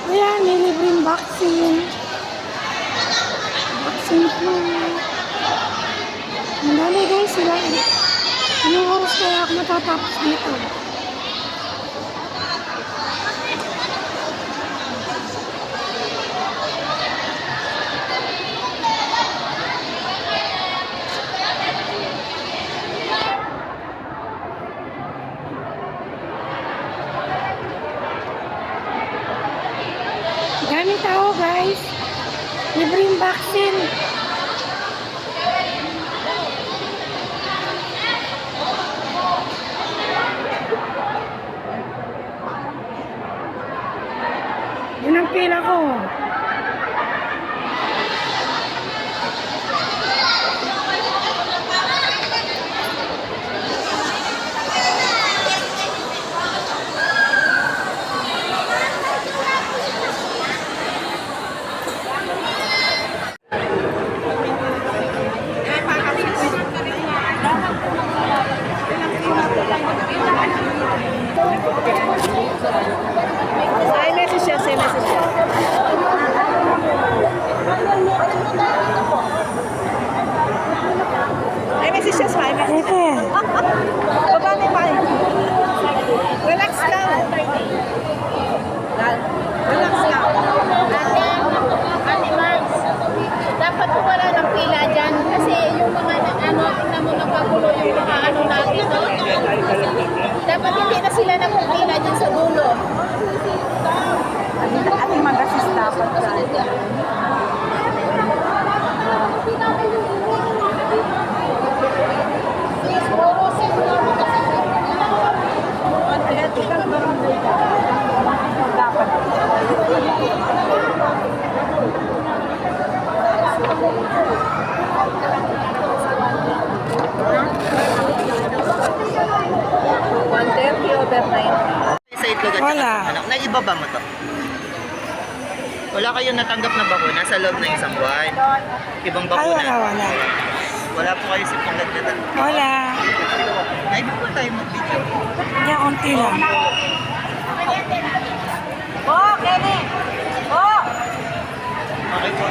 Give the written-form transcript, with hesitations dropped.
Ayan, may libreng vaccine. Vaccine po. Ang dami guys sila. Anong oras kaya ako matatapos dito? Daming tao guys. Libreng vaccine. Yun ang pila ko. Ay, message siya, say message siya. Ay, message siya, smile. Ito. Baba na pa. Relax lang. Relax lang. Ate Max, dapat po wala ng pila dyan kasi yung mga tingnan mo nagkagulo yung mga natin, no? Dapat hindi na sila nagpipila dyan sa dulo. Ating magasis dapat dyan. Sa itlog at Wala. saka sa manok. Naibaba mo to? Wala kayong natanggap na bakuna sa loob ng isang buwan? Ibang Ay, bakuna? wala. Wala po kayo sa pagdagdagan. Wala. Naibaba tayo mag-video. Yan, konti lang. Oh, Kenny! Oh! Okay po.